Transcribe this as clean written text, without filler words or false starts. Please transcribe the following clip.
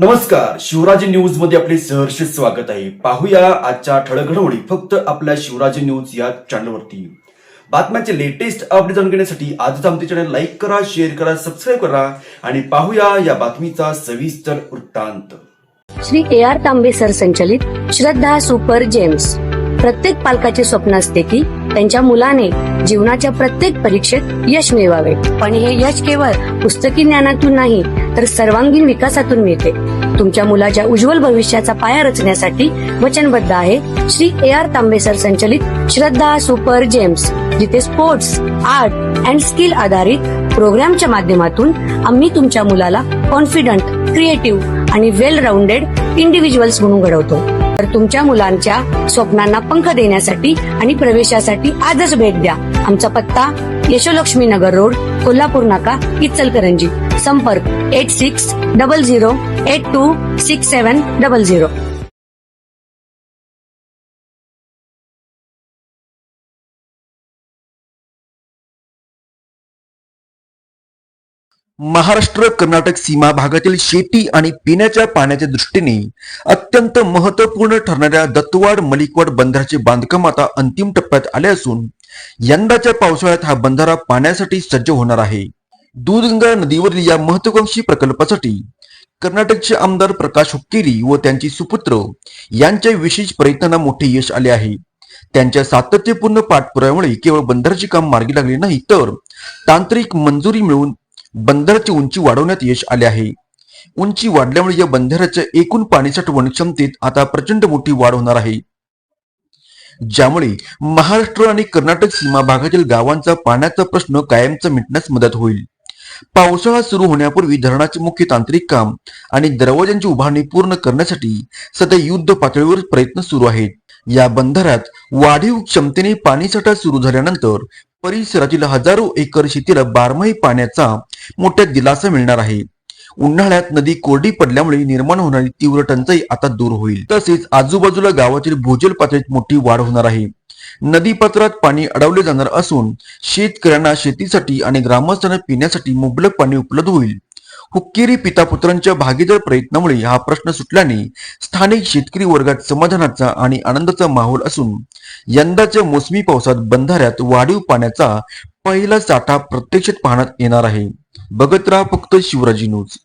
नमस्कार, शिवराज न्यूज मध्ये आपले सहर्ष स्वागत आहे। पाहूया आजच्या ठळक घडामोडी फक्त आपल्या शिवराज न्यूज या चॅनलवरती। बातम्यांचे लेटेस्ट अपडेट जाणून घेण्यासाठी आजच आमचे चॅनल लाईक करा, शेअर करा, सबस्क्राईब करा आणि पाहूया या बातमीचा सविस्तर वृत्तांत। श्री AR तांबे सर संचलित श्रद्धा सुपर जेम्स। प्रत्येक पालकाचे स्वप्न असते की त्यांच्या मुलाने जीवनाच्या प्रत्येक परीक्षेत यश मिळवावे, पण हे यश केवळ पुस्तकी ज्ञानातून नाही तर सर्वांगीण विकासातून मिळते। तुमच्या मुलाच्या उज्ज्वल भविष्याचा पाया रचण्यासाठी वचनबद्ध आहे श्री AR तांबे सर संचलित श्रद्धा सुपर जेम्स, जिथे स्पोर्ट्स, आर्ट अँड स्किल आधारित प्रोग्रामच्या माध्यमातून आम्ही तुमच्या मुलाला कॉन्फिडंट, क्रिएटिव्ह आणि वेल राऊंडेड इंडिव्हिज्युअल्स म्हणून घडवतो। तर तुमच्या मुलांच्या स्वप्नांना पंख देण्यासाठी आणि प्रवेशासाठी आजच भेट द्या। आमचा पत्ता यशोलक्ष्मी नगर रोड, कोल्हापूर नाका, इचलकरंजी। संपर्क 8600826700। महाराष्ट्र कर्नाटक सीमा भागातील शेती आणि पिण्याच्या पाण्याच्या दृष्टीने अत्यंत महत्त्वपूर्ण ठरणाऱ्या दत्तवाड मलिकवाड बंधाऱ्याचे बांधकाम आता अंतिम टप्प्यात आले असून यंदाच्या पावसाळ्यात हा बंधारा पाण्यासाठी सज्ज होणार आहे। दूधगंगा नदीवरील या महत्त्वाकांक्षी प्रकल्पासाठी कर्नाटकचे आमदार प्रकाश हुक्केरी व त्यांची सुपुत्र यांच्या विशेष प्रयत्नांना मोठे यश आले आहे। त्यांच्या सातत्यपूर्ण पाठपुराव्यामुळे केवळ बंधाऱ्याचे काम मार्गी लागले नाही तर तांत्रिक मंजुरी मिळवून बंधाऱ्याची उंची वाढवण्यात यश आले आहे। उंची वाढल्यामुळे या बंधाऱ्याच्या एकूण पाणी साठवण क्षमतेत आता प्रचंड मोठी वाढ होणार आहे, ज्यामुळे महाराष्ट्र आणि कर्नाटक सीमा भागातील गावांचा पाण्याचा प्रश्न कायमचा मिटण्यास मदत होईल। पावसाळा सुरू होण्यापूर्वी धरणाचे मुख्य तांत्रिक काम आणि दरवाजांची उभारणी पूर्ण करण्यासाठी सध्या युद्ध पातळीवर प्रयत्न सुरू आहेत। या बंधाऱ्यात वाढीव क्षमतेने पाणीसाठा सुरू झाल्यानंतर परिसरातील हजारो एकर शेतीला बारमाही पाण्याचा मोठा दिलासा मिळणार आहे। उन्हाळ्यात नदी कोरडी पडल्यामुळे निर्माण होणारी तीव्र टंचाई आता दूर होईल, तसेच आजूबाजूला गावातील भूजल पातळीत मोठी वाढ होणार आहे। नदीपात्रात पाणी अडवले जाणार असून शेतकऱ्यांना शेतीसाठी आणि ग्रामस्थांना पिण्यासाठी मुबलक पाणी उपलब्ध होईल। हुक्केरी पिता पुत्रांच्या भागीदार प्रयत्नामुळे हा प्रश्न सुटल्याने स्थानिक शेतकरी वर्गात समाधानाचा आणि आनंदाचा माहोल असून यंदाच्या मोसमी पावसात बंधाऱ्यात वाढीव पाण्याचा पहिला साठा प्रत्यक्षात पाहण्यात येणार आहे। बघत राहा फक्त शिवराज न्यूज।